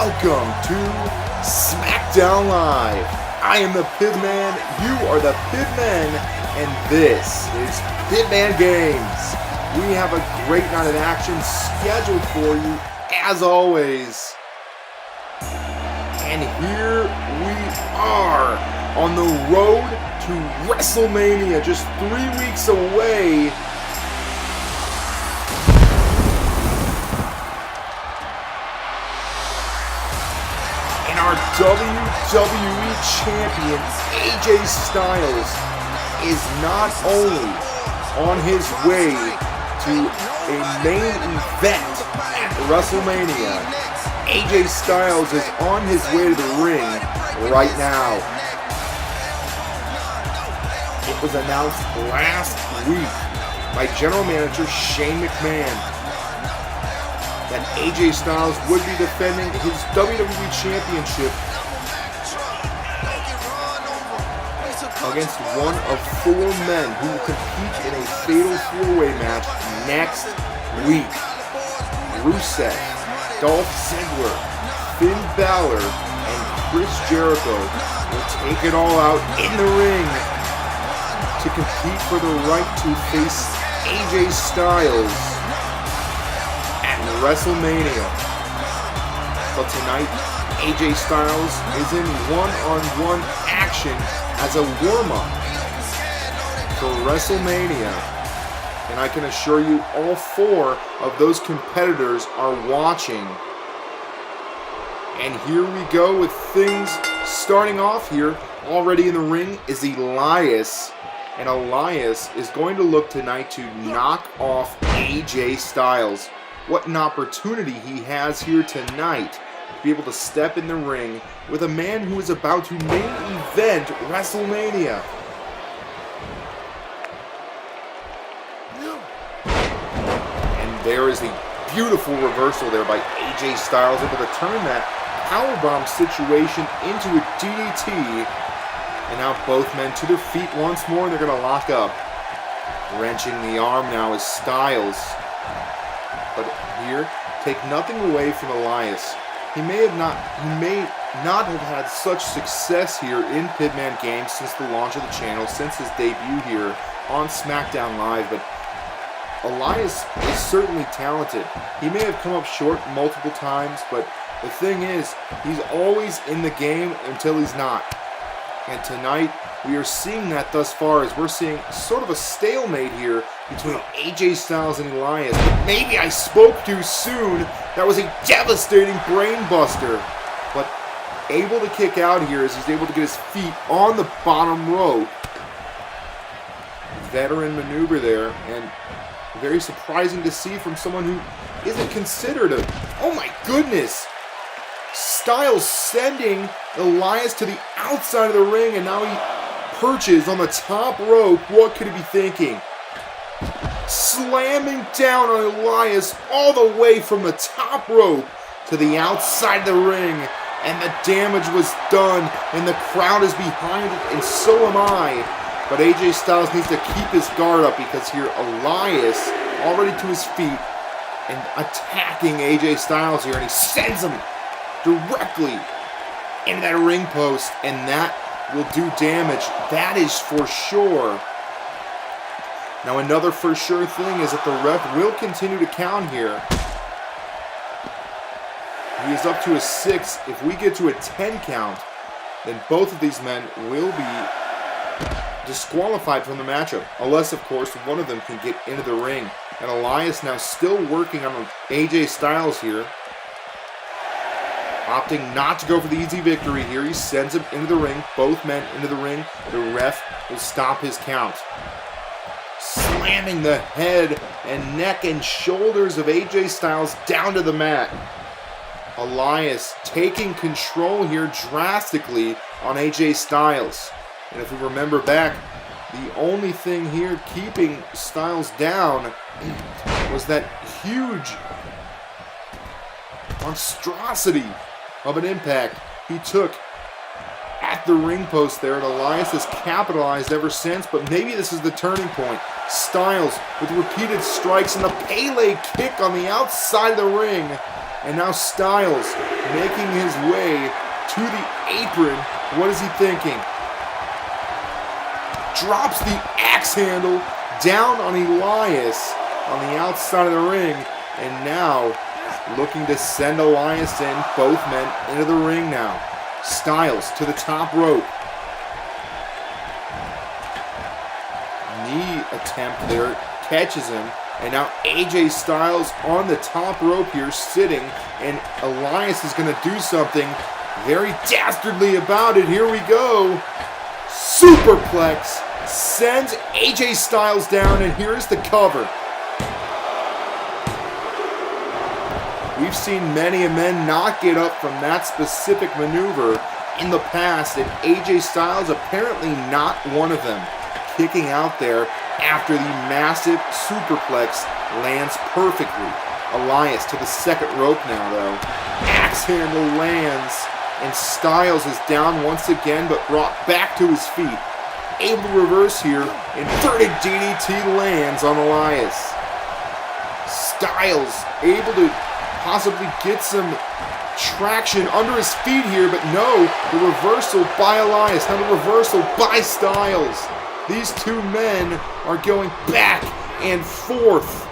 welcome to Smackdown Live. I am the Pibman, you are the Pibman, and this is Pibman Games. We have a great night of action scheduled for you, as always. And here we are on the road to WrestleMania, just 3 weeks away. Our WWE champion AJ Styles is not only on his way to a main event at WrestleMania, AJ Styles is on his way to the ring right now. It was announced last week by General Manager Shane McMahon that AJ Styles would be defending his WWE Championship against one of 4 men who will compete in a fatal 4-way match next week. Rusev, Dolph Ziggler, Finn Balor, and Chris Jericho will take it all out in the ring to compete for the right to face AJ Styles WrestleMania. But tonight, AJ Styles is in one-on-one action as a warm-up for WrestleMania. And I can assure you all 4 of those competitors are watching. And here we go with things starting off here. Already in the ring is Elias. And Elias is going to look tonight to knock off AJ Styles. What an opportunity he has here tonight to be able to step in the ring with a man who is about to main event WrestleMania. And there is a beautiful reversal there by AJ Styles, able to turn that powerbomb situation into a DDT. And now both men to their feet once more, and they're going to lock up. Wrenching the arm now is Styles. But here, take nothing away from Elias. He may not have had such success here in Pibman Games since the launch of the channel, since his debut here on Smackdown Live, but Elias is certainly talented. He may have come up short multiple times, but the thing is, he's always in the game until he's not. And tonight, we are seeing that thus far, as we're seeing sort of a stalemate here between AJ Styles and Elias. But maybe I spoke too soon. That was a devastating brain buster. But able to kick out here as he's able to get his feet on the bottom rope. Veteran maneuver there, and very surprising to see from someone who isn't considered a... Oh my goodness! Styles sending Elias to the outside of the ring, and now he perches on the top rope. What could he be thinking? Slamming down on Elias all the way from the top rope to the outside of the ring, and the damage was done, and the crowd is behind it, and so am I. But AJ Styles needs to keep his guard up, because here Elias already to his feet and attacking AJ Styles here, and he sends him directly into that ring post, and that will do damage. That is for sure. Now another for sure thing is that the ref will continue to count here. He is up to a 6. If we get to a 10 count, then both of these men will be disqualified from the matchup, unless of course one of them can get into the ring. And Elias now still working on AJ Styles here, opting not to go for the easy victory here. He sends him into the ring, both men into the ring. The ref will stop his count. Slamming the head and neck and shoulders of AJ Styles down to the mat. Elias taking control here drastically on AJ Styles. And if we remember back, the only thing here keeping Styles down was that huge monstrosity of an impact he took at the ring post there, and Elias has capitalized ever since, but maybe this is the turning point. Styles with repeated strikes and the Pele kick on the outside of the ring And now Styles making his way to the apron. What is he thinking? Drops the axe handle down on Elias on the outside of the ring. And now looking to send Elias in, both men into the ring now. Styles to the top rope. Knee attempt there, catches him. And now AJ Styles on the top rope here, sitting. And Elias is going to do something very dastardly about it. Here we go. Superplex sends AJ Styles down, and here's the cover. We've seen many men not get up from that specific maneuver in the past, and AJ Styles apparently not one of them. Kicking out there after the massive superplex lands perfectly. Elias to the second rope now, though. Axe handle lands, and Styles is down once again, but brought back to his feet. Able to reverse here. Inverted DDT lands on Elias. Styles able to possibly get some traction under his feet here, but no, the reversal by Elias, now the reversal by Styles. These two men are going back and forth.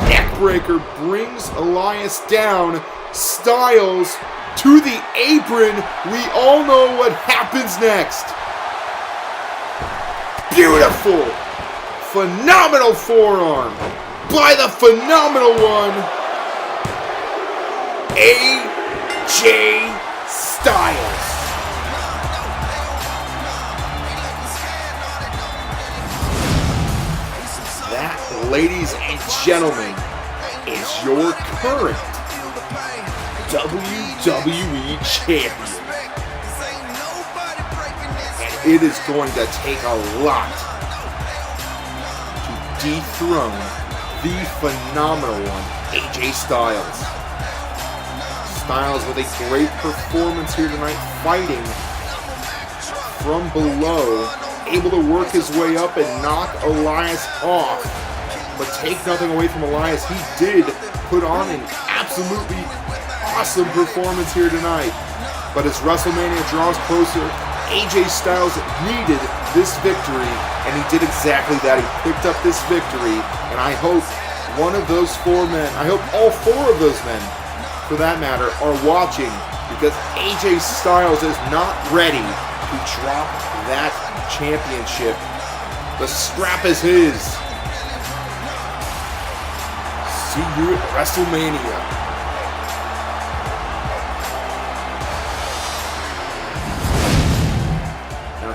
Neckbreaker brings Elias down. Styles to the apron. We all know what happens next. Beautiful, phenomenal forearm by the phenomenal one, AJ Styles. That, ladies and gentlemen, is your current WWE champion. And it is going to take a lot to dethrone the phenomenal one, AJ Styles. Styles with a great performance here tonight, fighting from below, able to work his way up and knock Elias off. But take nothing away from Elias, he did put on an absolutely awesome performance here tonight. But as WrestleMania draws closer, AJ Styles needed this victory, and he did exactly that. He picked up this victory, and I hope one of those four men, I hope all four of those men, for that matter, are watching, because AJ Styles is not ready to drop that championship. The strap is his. See you at WrestleMania.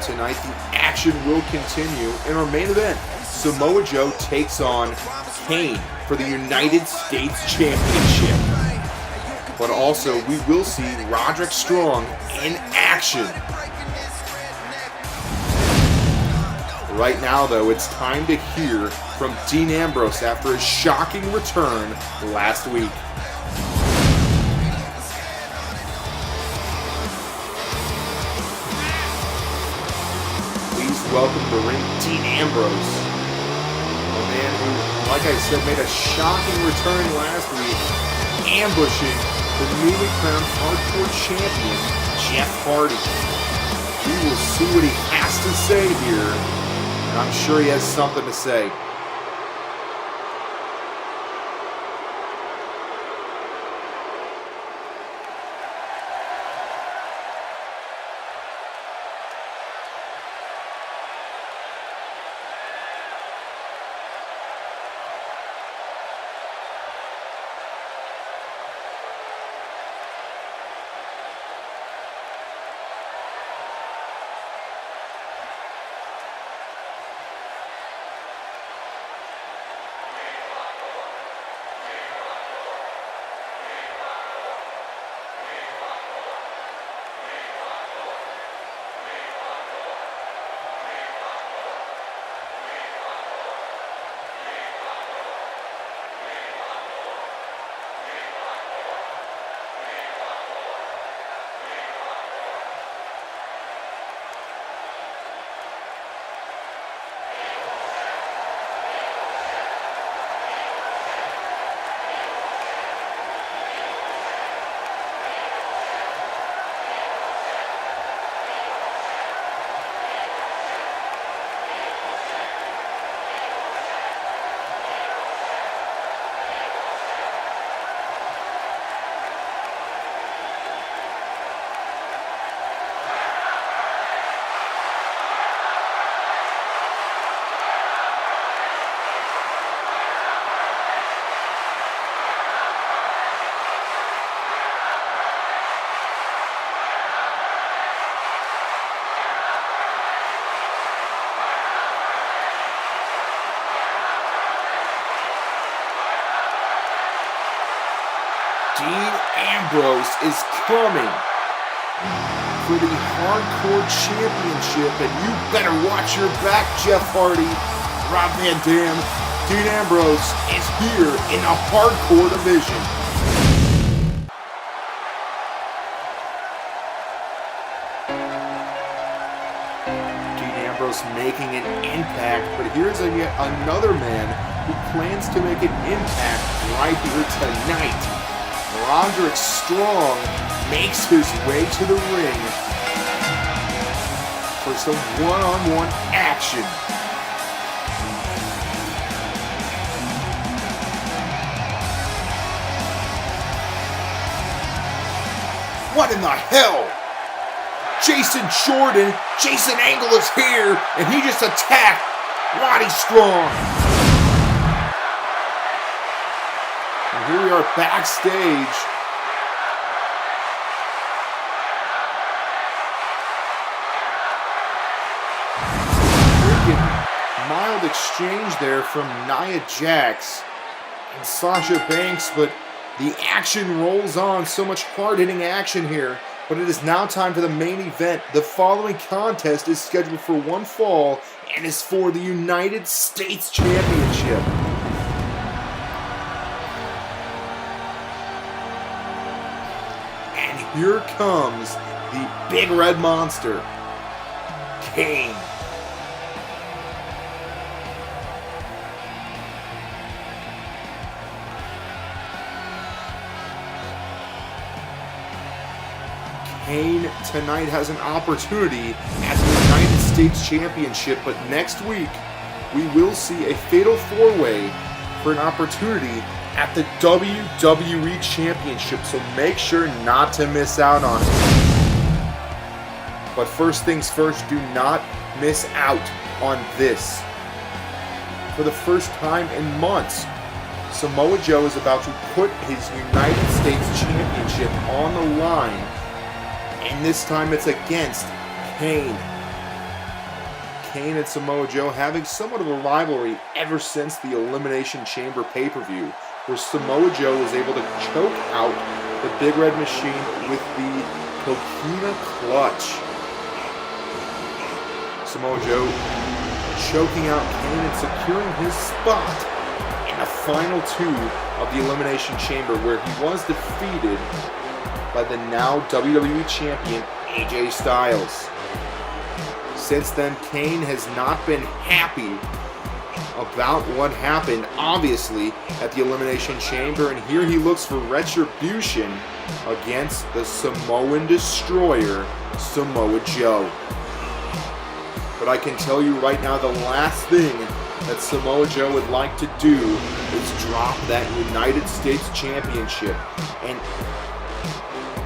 Tonight, the action will continue. In our main event, Samoa Joe takes on Kane for the United States Championship. But also, we will see Roderick Strong in action. Right now, though, it's time to hear from Dean Ambrose after his shocking return last week. Welcome to the ring, Dean Ambrose. A man who, like I said, made a shocking return last week, ambushing the newly crowned hardcore champion, Jeff Hardy. We will see what he has to say here, and I'm sure he has something to say. Dean Ambrose is coming for the Hardcore Championship, and you better watch your back, Jeff Hardy. Rob Van Dam, Dean Ambrose is here in the Hardcore division. Dean Ambrose making an impact, but here's another man who plans to make an impact right here tonight. Roderick Strong makes his way to the ring for some one-on-one action. What in the hell? Jason Angle is here, and he just attacked Roddy Strong. And here we are backstage. Mild exchange there from Nia Jax and Sasha Banks, but the action rolls on. So much hard-hitting action here, but it is now time for the main event. The following contest is scheduled for one fall and is for the United States Championship. And here comes the Big Red Monster, Kane. Kane tonight has an opportunity at the United States Championship, but next week we will see a fatal four-way for an opportunity at the WWE Championship, so make sure not to miss out on it. But first things first, do not miss out on this. For the first time in months, Samoa Joe is about to put his United States Championship on the line. And this time it's against Kane. Kane and Samoa Joe having somewhat of a rivalry ever since the Elimination Chamber pay-per-view, where Samoa Joe was able to choke out the Big Red Machine with the Coquina Clutch. Samoa Joe choking out Kane and securing his spot in the final two of the Elimination Chamber, where he was defeated by the now WWE Champion AJ Styles. Since then, Kane has not been happy about what happened, obviously, at the Elimination Chamber, and here he looks for retribution against the Samoan Destroyer, Samoa Joe. But I can tell you right now, the last thing that Samoa Joe would like to do is drop that United States Championship, and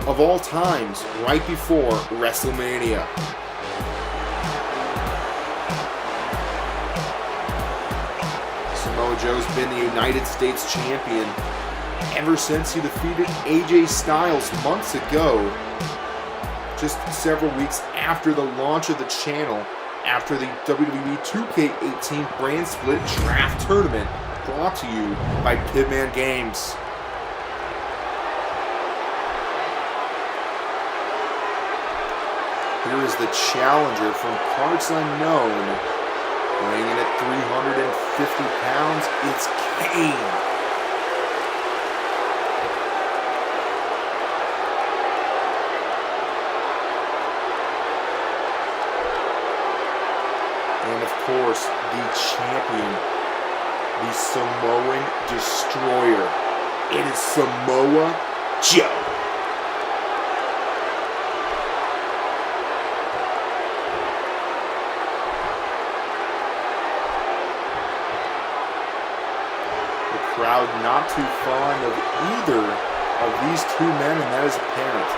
of all times, right before WrestleMania. Samoa Joe's been the United States Champion ever since he defeated AJ Styles months ago, just several weeks after the launch of the channel, after the WWE 2K18 brand split draft tournament, brought to you by Pibman Games. Here is the challenger from parts unknown, weighing in at 350 pounds, it's Kane. And of course, the champion, the Samoan Destroyer. It is Samoa Joe. Crowd not too fond of either of these two men, and that is apparent.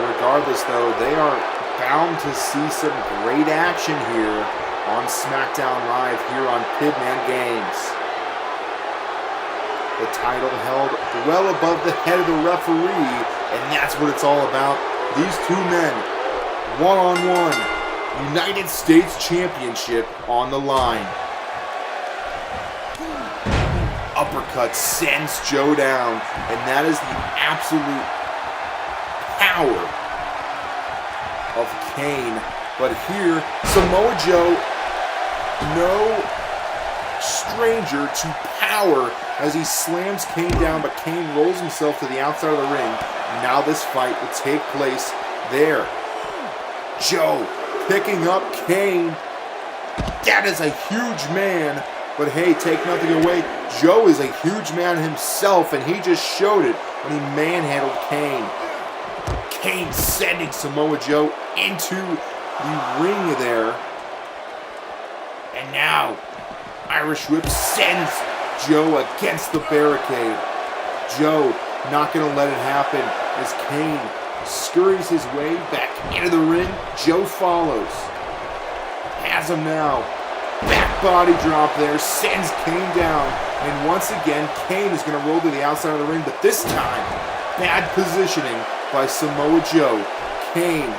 Regardless, though, they are bound to see some great action here on Smackdown Live here on Pibman Games. The title held well above the head of the referee, and that's what it's all about. These two men, one-on-one, United States Championship on the line. uppercut sends Joe down, and that is the absolute power of Kane. But here, Samoa Joe, no stranger to power as he slams Kane down, but Kane rolls himself to the outside of the ring. Now this fight will take place there. Joe picking up Kane. That is a huge man, but hey, take nothing away. Joe is a huge man himself, and he just showed it when he manhandled Kane. Kane sending Samoa Joe into the ring there. And now, Irish Whip sends Joe against the barricade. Joe not going to let it happen as Kane scurries his way back into the ring. Joe follows. Has him now. Back body drop there. Sends Kane down. And once again, Kane is going to roll to the outside of the ring. But this time, bad positioning by Samoa Joe. Kane.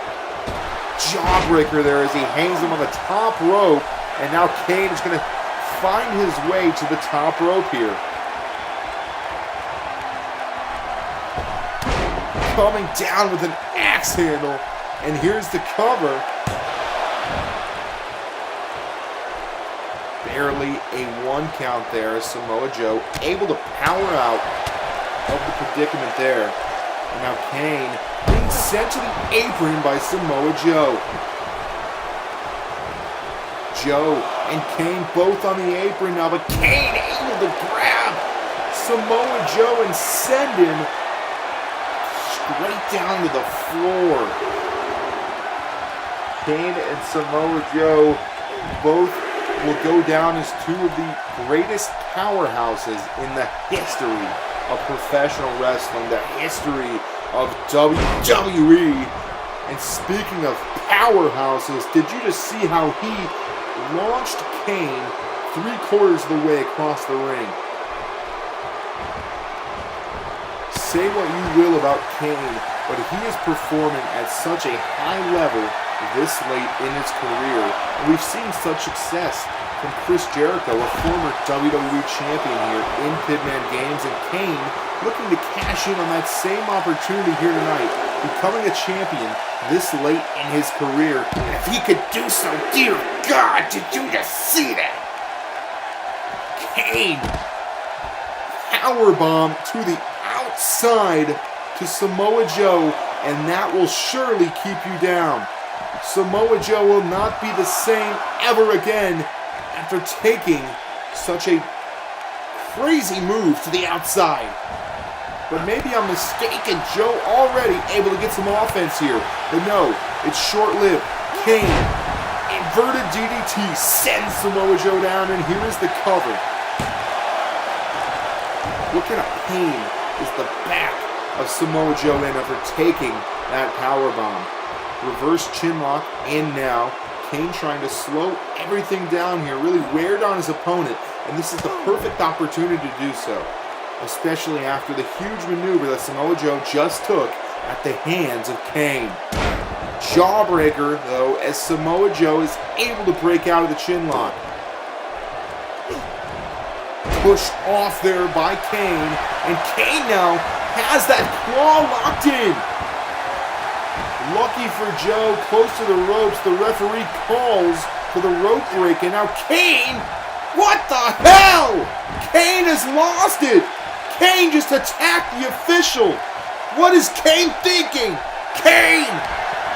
Jawbreaker there as he hangs him on the top rope. And now Kane is going to find his way to the top rope here. Coming down with an axe handle. And here's the cover. Barely a 1 count there. Samoa Joe able to power out of the predicament there. And now Kane being sent to the apron by Samoa Joe. Joe and Kane both on the apron now, but Kane able to grab Samoa Joe and send him straight down to the floor. Kane and Samoa Joe both will go down as two of the greatest powerhouses in the history of professional wrestling, the history of WWE. And speaking of powerhouses, did you just see how he launched Kane 3/4 of the way across the ring? Say what you will about Kane, but he is performing at such a high level this late in his career. And we've seen such success from Chris Jericho, a former WWE champion here in Pibman Games, and Kane looking to cash in on that same opportunity here tonight, becoming a champion this late in his career. And if he could do so, dear God, did you just see that? Kane, powerbomb to the outside to Samoa Joe, and that will surely keep you down. Samoa Joe will not be the same ever again after taking such a crazy move to the outside. But maybe I'm mistaken. Joe already able to get some offense here. But no, it's short-lived. Kane, inverted DDT, sends Samoa Joe down, and here is the cover. What kind of pain is the back of Samoa Joe in after taking that powerbomb? Reverse chinlock in now. Kane trying to slow everything down here, really wear down his opponent, and this is the perfect opportunity to do so, especially after the huge maneuver that Samoa Joe just took at the hands of Kane. Jawbreaker, though, as Samoa Joe is able to break out of the chinlock. Pushed off there by Kane, and Kane now has that claw locked in. Lucky for Joe, close to the ropes, the referee calls for the rope break, and now Kane, what the hell? Kane has lost it. Kane just attacked the official. What is Kane thinking? Kane,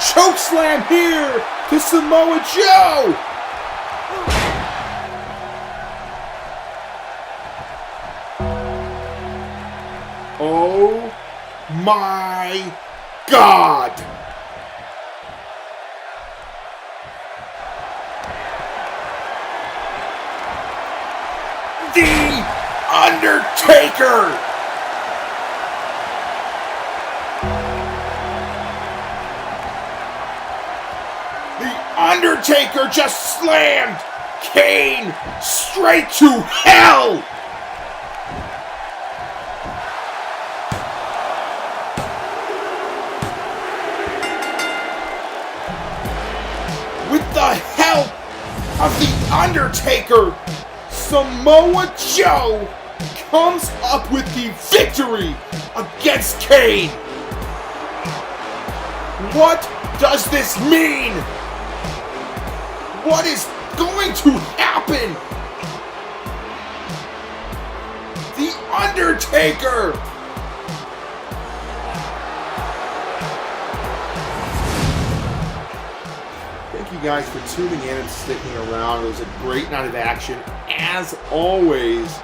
chokeslam here to Samoa Joe. Oh my God. The Undertaker! The Undertaker just slammed Kane straight to hell! With the help of The Undertaker, Samoa Joe comes up with the victory against Kane. What does this mean? What is going to happen? The Undertaker! Thank you guys for tuning in and sticking around. It was a great night of action. As always,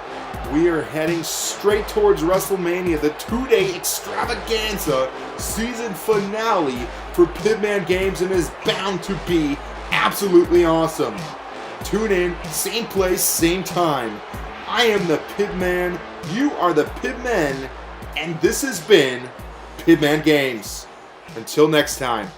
we are heading straight towards WrestleMania, the 2-day extravaganza season finale for Pibman Games, and is bound to be absolutely awesome. Tune in, same place, same time. I am the Pibman, you are the Pibmen, and this has been Pibman Games. Until next time.